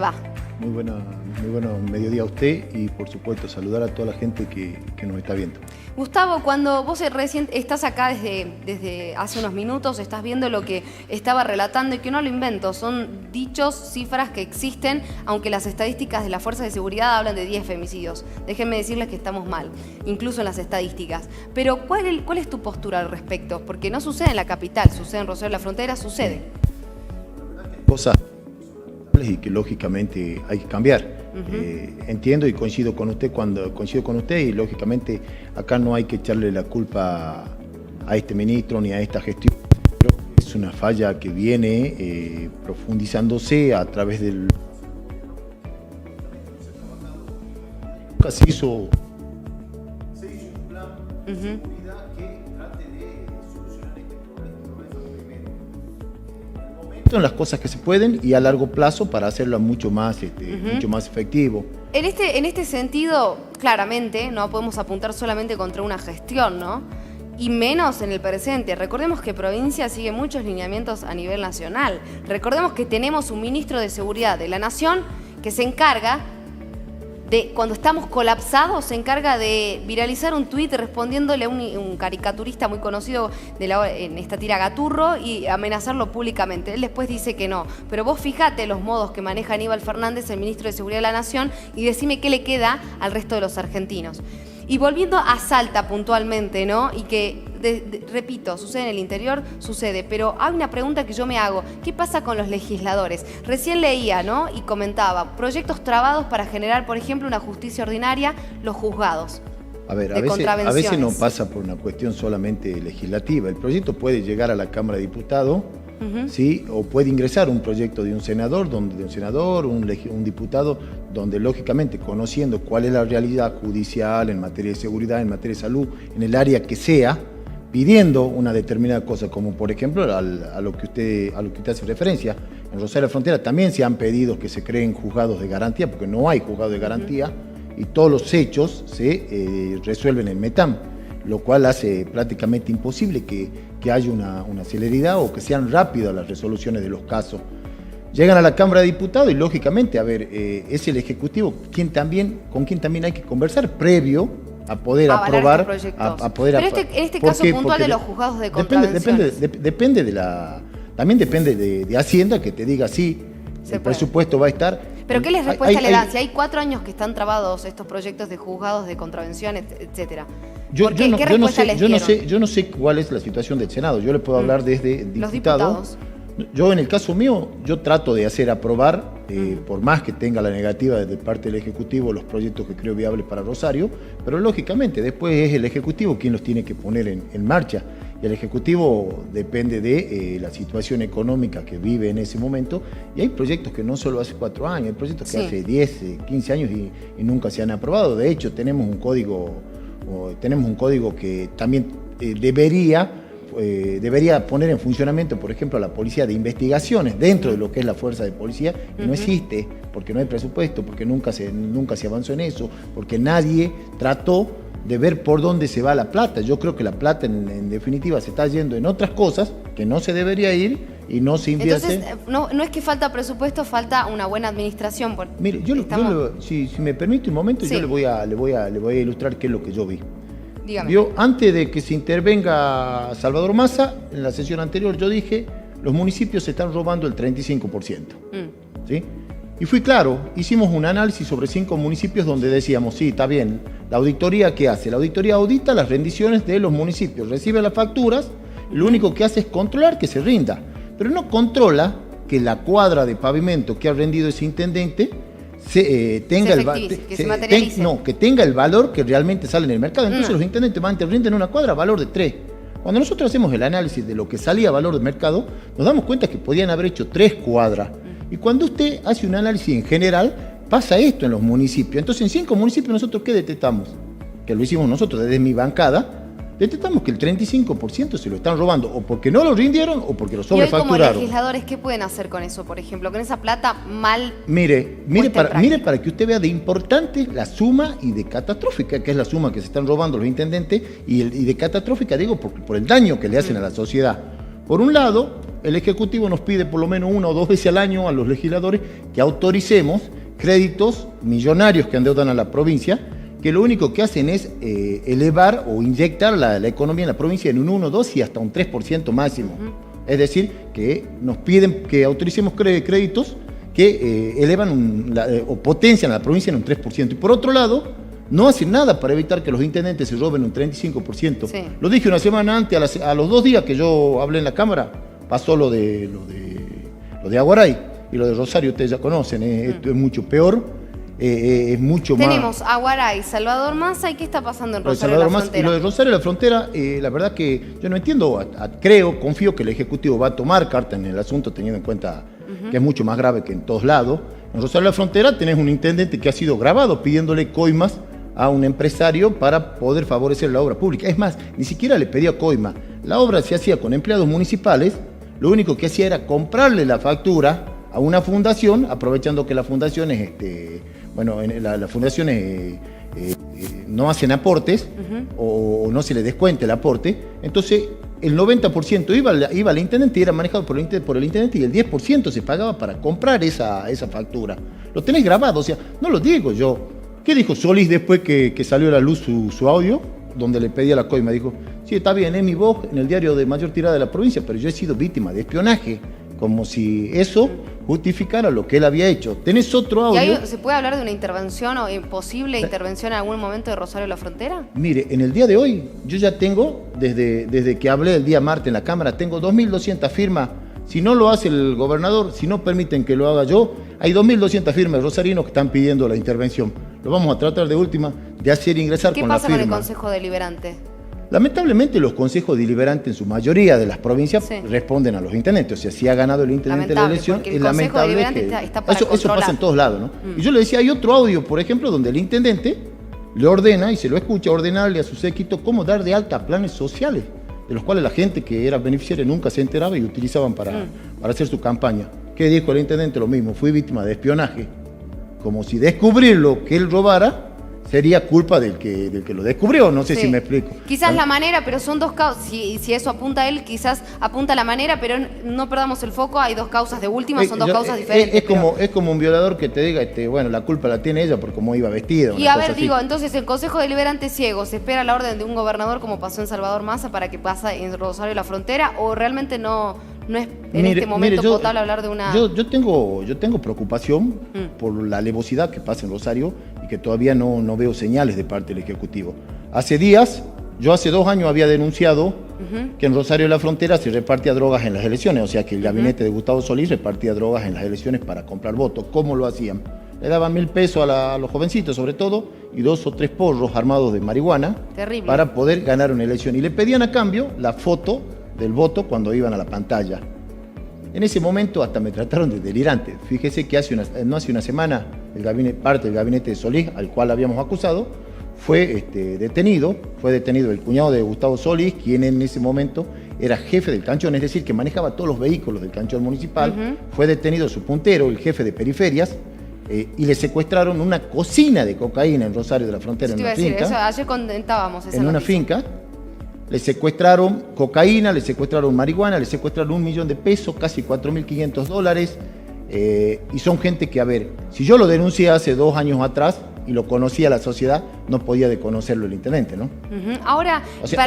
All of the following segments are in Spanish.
Va. Muy bueno mediodía a usted y por supuesto saludar a toda la gente que nos está viendo. Gustavo, cuando vos recién estás acá desde hace unos minutos, estás viendo lo que estaba relatando y que no lo invento, son dichos, cifras que existen, aunque las estadísticas de las fuerzas de seguridad hablan de 10 femicidios. Déjenme decirles que estamos mal, incluso en las estadísticas. Pero ¿cuál es tu postura al respecto? Porque no sucede en la capital, sucede en Rosario de la Frontera, sucede. Cosas y que lógicamente hay que cambiar. Entiendo y coincido con usted y lógicamente acá no hay que echarle la culpa a este ministro ni a esta gestión. Creo que es una falla que viene profundizándose a través del... Nunca se hizo un plan de seguridad que trate de solucionar este problema. En las cosas que se pueden y a largo plazo para hacerlo mucho más efectivo. En este sentido, claramente, no podemos apuntar solamente contra una gestión, ¿no? Y menos en el presente. Recordemos que provincia sigue muchos lineamientos a nivel nacional. Recordemos que tenemos un ministro de Seguridad de la Nación que se encarga de, cuando estamos colapsados, se encarga de viralizar un tuit respondiéndole a un caricaturista muy conocido en esta tira Gaturro y amenazarlo públicamente. Él después dice que no. Pero vos fijate los modos que maneja Aníbal Fernández, el ministro de Seguridad de la Nación, y decime qué le queda al resto de los argentinos. Y volviendo a Salta puntualmente, ¿no? Y que, repito, sucede en el interior, sucede. Pero hay una pregunta que yo me hago. ¿Qué pasa con los legisladores? Recién leía, ¿no? Y comentaba, proyectos trabados para generar, por ejemplo, una justicia ordinaria, los juzgados. A ver, a veces no pasa por una cuestión solamente legislativa. El proyecto puede llegar a la Cámara de Diputados, ¿sí? O puede ingresar un proyecto de un senador, un diputado, donde lógicamente conociendo cuál es la realidad judicial en materia de seguridad, en materia de salud, en el área que sea, pidiendo una determinada cosa, como por ejemplo a lo que usted hace referencia. En Rosario de la Frontera también se han pedido que se creen juzgados de garantía, porque no hay juzgados de garantía, y todos los hechos se resuelven en METAM, lo cual hace prácticamente imposible que haya una celeridad o que sean rápidas las resoluciones de los casos. Llegan a la Cámara de Diputados y lógicamente, es el Ejecutivo con quien también hay que conversar previo a poder aprobar. Pero en este caso puntual de los juzgados de contravenciones. También depende de Hacienda que te diga sí, el presupuesto va a estar. Pero ¿qué les respuesta le dan? Si hay 4 años que están trabados estos proyectos de juzgados de contravenciones, etcétera. Yo no sé cuál es la situación del Senado. Yo le puedo hablar desde diputados. Yo en el caso mío, yo trato de hacer aprobar, por más que tenga la negativa desde parte del Ejecutivo, los proyectos que creo viables para Rosario, pero lógicamente después es el Ejecutivo quien los tiene que poner en marcha. Y el Ejecutivo depende de la situación económica que vive en ese momento. Y hay proyectos que no solo hace 4 años, hay proyectos que hace 10, 15 años y nunca se han aprobado. De hecho, tenemos un código que también debería poner en funcionamiento, por ejemplo, la policía de investigaciones dentro de lo que es la fuerza de policía, y no existe, porque no hay presupuesto, porque nunca se avanzó en eso, porque nadie trató de ver por dónde se va la plata. Yo creo que la plata en definitiva se está yendo en otras cosas que no se debería ir y no se invierte. Entonces, no es que falta presupuesto, falta una buena administración. Mire, si me permite un momento, yo le voy a ilustrar qué es lo que yo vi. Dígame. Antes de que se intervenga Salvador Massa, en la sesión anterior yo dije, los municipios se están robando el 35%. ¿Sí? Y fui claro, hicimos un análisis sobre 5 municipios donde decíamos, sí, está bien, la auditoría ¿qué hace? La auditoría audita las rendiciones de los municipios, recibe las facturas, lo único que hace es controlar que se rinda, pero no controla que la cuadra de pavimento que ha rendido ese intendente que tenga el valor que realmente sale en el mercado. Entonces los intendentes rinden una cuadra a valor de 3. Cuando nosotros hacemos el análisis de lo que salía a valor de mercado, nos damos cuenta que podían haber hecho 3 cuadras. Y cuando usted hace un análisis en general, pasa esto en los municipios. Entonces, en 5 municipios, ¿nosotros qué detectamos? Que lo hicimos nosotros desde mi bancada. Detectamos que el 35% se lo están robando, o porque no lo rindieron, o porque lo sobrefacturaron. Y hoy, como legisladores, ¿qué pueden hacer con eso, por ejemplo? Con esa plata mal Mire para que usted vea de importante la suma y de catastrófica, que es la suma que se están robando los intendentes, y de catastrófica, digo, por el daño que le hacen a la sociedad. Por un lado, el Ejecutivo nos pide por lo menos 1 o 2 veces al año a los legisladores que autoricemos créditos millonarios que endeudan a la provincia, que lo único que hacen es elevar o inyectar la economía en la provincia en un 1, 2 y hasta un 3% máximo. Es decir, que nos piden que autoricemos créditos que elevan o potencian a la provincia en un 3%. Y por otro lado, no hacen nada para evitar que los intendentes se roben un 35%. Sí. Lo dije una semana antes, a los 2 días que yo hablé en la Cámara, pasó lo de Aguaray y lo de Rosario, ustedes ya conocen, esto es mucho peor, es mucho más... Tenemos Aguaray, Salvador Massa, ¿y qué está pasando en Rosario de la Frontera? Y lo de Rosario de la Frontera, la verdad que yo no entiendo, confío que el Ejecutivo va a tomar carta en el asunto, teniendo en cuenta que es mucho más grave que en todos lados. En Rosario de la Frontera tenés un intendente que ha sido grabado pidiéndole coimas a un empresario para poder favorecer la obra pública. Es más, ni siquiera le pedía coima. La obra se hacía con empleados municipales, lo único que hacía era comprarle la factura a una fundación, aprovechando que las fundaciones, las fundaciones no hacen aportes o no se les descuenta el aporte. Entonces, el 90% iba al intendente y era manejado por el intendente, y el 10% se pagaba para comprar esa factura. Lo tenés grabado, o sea, no lo digo yo. ¿Qué dijo Solís después que salió a la luz su audio, donde le pedía la coima? Dijo, sí, está bien, es mi voz en el diario de mayor tirada de la provincia, pero yo he sido víctima de espionaje, como si eso justificara lo que él había hecho. ¿Tenés otro audio? ¿Y se puede hablar de una intervención o posible intervención en algún momento de Rosario de la Frontera? Mire, en el día de hoy, yo ya tengo, desde que hablé el día martes en la Cámara, tengo 2.200 firmas. Si no lo hace el gobernador, si no permiten que lo haga yo, hay 2.200 firmas rosarinos que están pidiendo la intervención. Lo vamos a tratar de última de hacer ingresar con la firma. ¿Qué pasa con el Consejo Deliberante? Lamentablemente los consejos deliberantes en su mayoría de las provincias responden a los intendentes. O sea, si ha ganado el intendente la elección, es lamentable que está para eso pasa en todos lados, ¿no? Y yo le decía, hay otro audio, por ejemplo, donde el intendente le ordena, y se lo escucha, ordenarle a su séquito cómo dar de alta planes sociales, de los cuales la gente que era beneficiaria nunca se enteraba y utilizaban para hacer su campaña. ¿Qué dijo el intendente? Lo mismo, fui víctima de espionaje. Como si descubrir lo que él robara sería culpa del que lo descubrió, no sé si me explico. Quizás la manera, pero son dos causas, si eso apunta a él, quizás apunta a la manera, pero no perdamos el foco, hay dos causas de última, son dos causas diferentes. Es como un violador que te diga, bueno, la culpa la tiene ella por cómo iba vestida. Y a ver, digo, entonces el Consejo Deliberante ciego, ¿se espera la orden de un gobernador como pasó en Salvador Massa para que pase en Rosario de la Frontera, o realmente no es este momento potable hablar de una... Yo tengo preocupación por la alevosidad que pasa en Rosario y que todavía no veo señales de parte del Ejecutivo. Hace 2 años había denunciado que en Rosario de la Frontera se repartía drogas en las elecciones, o sea que el gabinete de Gustavo Solís repartía drogas en las elecciones para comprar votos. ¿Cómo lo hacían? Le daban 1.000 pesos a los jovencitos sobre todo, y 2 o 3 porros armados de marihuana. Terrible. Para poder ganar una elección. Y le pedían a cambio la foto del voto cuando iban a la pantalla. En ese momento hasta me trataron de delirante. Fíjese que no hace una semana parte del gabinete de Solís, al cual habíamos acusado, fue detenido el cuñado de Gustavo Solís, quien en ese momento era jefe del canchón, es decir, que manejaba todos los vehículos del canchón municipal. Fue detenido su puntero, el jefe de periferias, y le secuestraron una cocina de cocaína en Rosario de la Frontera, en una finca. Eso, ayer comentábamos esa en una finca. Le secuestraron cocaína, le secuestraron marihuana, le secuestraron 1 millón de pesos, casi $4.500. Y son gente que, a ver, si yo lo denuncié hace 2 años atrás y lo conocía la sociedad, no podía desconocerlo el intendente, ¿no? Ahora, o sea,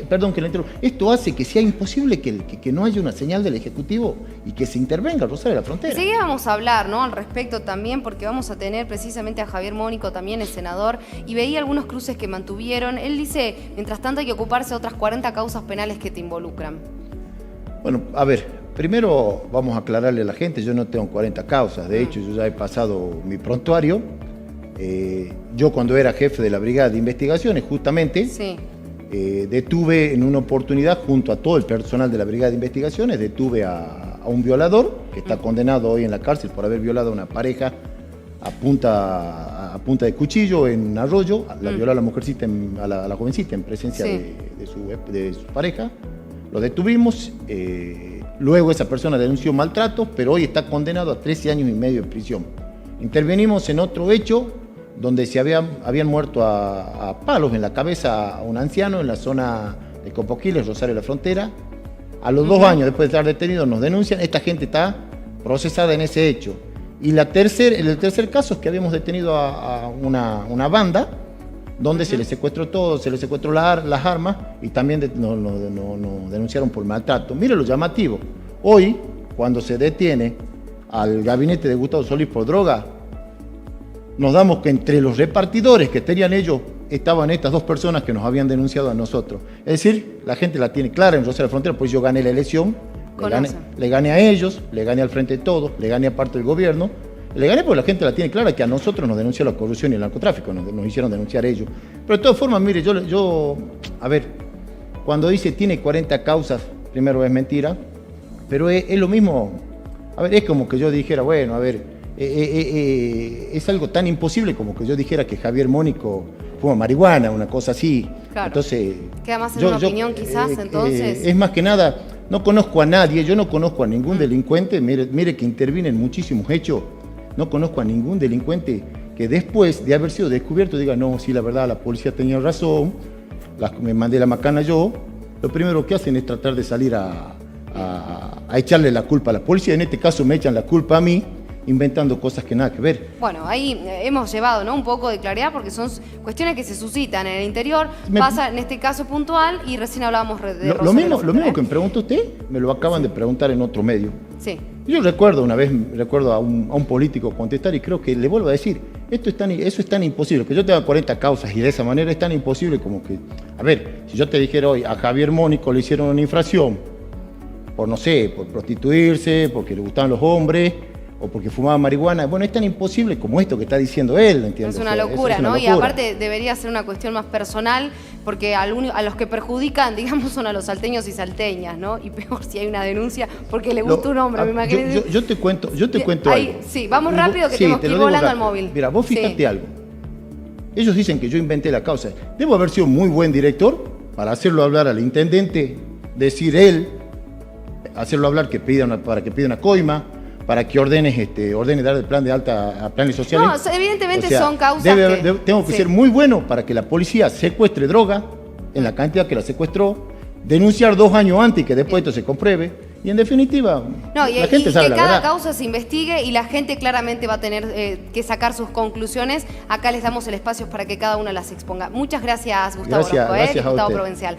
perdón que le interrumpa, esto hace que sea imposible que no haya una señal del Ejecutivo y que se intervenga Rosario de la Frontera. Enseguida vamos a hablar, ¿no?, al respecto también, porque vamos a tener precisamente a Javier Mónico, también el senador, y veía algunos cruces que mantuvieron. Él dice, mientras tanto hay que ocuparse de otras 40 causas penales que te involucran. Bueno, a ver, primero vamos a aclararle a la gente, yo no tengo 40 causas, de hecho yo ya he pasado mi prontuario. Yo cuando era jefe de la Brigada de Investigaciones, justamente, detuve en una oportunidad, junto a todo el personal de la Brigada de Investigaciones, detuve a un violador que está condenado hoy en la cárcel por haber violado a una pareja a punta de cuchillo en Arroyo. La violó a la mujercita, a la jovencita, en presencia de su pareja. Lo detuvimos, luego esa persona denunció maltratos, pero hoy está condenado a 13 años y medio de prisión. Intervenimos en otro hecho donde se habían muerto a palos en la cabeza a un anciano en la zona de Copoquiles, Rosario de la Frontera. A los 2 años después de estar detenidos nos denuncian, esta gente está procesada en ese hecho. Y el tercer caso es que habíamos detenido a una banda donde se les secuestró todo, se les secuestró las armas y también nos denunciaron por maltrato. Mire lo llamativo. Hoy, cuando se detiene al gabinete de Gustavo Solís por droga, nos damos que entre los repartidores que tenían ellos estaban estas 2 personas que nos habían denunciado a nosotros. Es decir, la gente la tiene clara en Rosario de la Frontera, pues yo gané la elección, le gané a ellos, le gané al Frente de Todos, le gané a parte del gobierno, le gané porque la gente la tiene clara que a nosotros nos denunció la corrupción y el narcotráfico, nos hicieron denunciar ellos. Pero de todas formas, mire, a ver, cuando dice tiene 40 causas, primero es mentira, pero es lo mismo, a ver, es como que yo dijera, bueno, a ver, es algo tan imposible como que yo dijera que Javier Mónico fuma marihuana, una cosa así. Claro. Entonces, queda más en una opinión quizás, entonces. Es más que nada, no conozco a nadie, yo no conozco a ningún delincuente, mire que intervienen muchísimos hechos, no conozco a ningún delincuente que después de haber sido descubierto diga, no, sí, la verdad, la policía tenía razón, me mandé la macana yo. Lo primero que hacen es tratar de salir a echarle la culpa a la policía, en este caso me echan la culpa a mí, inventando cosas que nada que ver. Bueno, ahí hemos llevado, ¿no?, un poco de claridad porque son cuestiones que se suscitan en el interior, pasa en este caso puntual y recién hablábamos de lo mismo que me pregunta usted, me lo acaban de preguntar en otro medio. Sí. Yo recuerdo a un político contestar y creo que le vuelvo a decir, eso es tan imposible, que yo tenga 40 causas y de esa manera es tan imposible como que, a ver, si yo te dijera hoy a Javier Mónico le hicieron una infracción por, no sé, por prostituirse, porque le gustaban los hombres, o porque fumaba marihuana, bueno, es tan imposible como esto que está diciendo él, ¿entiendes? Es una locura, ¿no? Y aparte debería ser una cuestión más personal, porque a los que perjudican, digamos, son a los salteños y salteñas, ¿no? Y peor si hay una denuncia porque le gusta un hombre, me imagino. Yo te cuento algo. Sí, vamos rápido que tenemos que ir volando al móvil. Mira, vos fíjate algo. Ellos dicen que yo inventé la causa. Debo haber sido muy buen director para hacerlo hablar al intendente, decir él, hacerlo hablar para que pida una coima, para que ordene dar el plan de alta a planes sociales. No, evidentemente son causas tengo que ser muy bueno para que la policía secuestre droga en la cantidad que la secuestró, denunciar 2 años antes y que después esto se compruebe. Y en definitiva, la gente sabe la verdad. Que cada causa se investigue y la gente claramente va a tener que sacar sus conclusiones. Acá les damos el espacio para que cada una las exponga. Muchas gracias, Gustavo Orozco, gracias diputado provincial.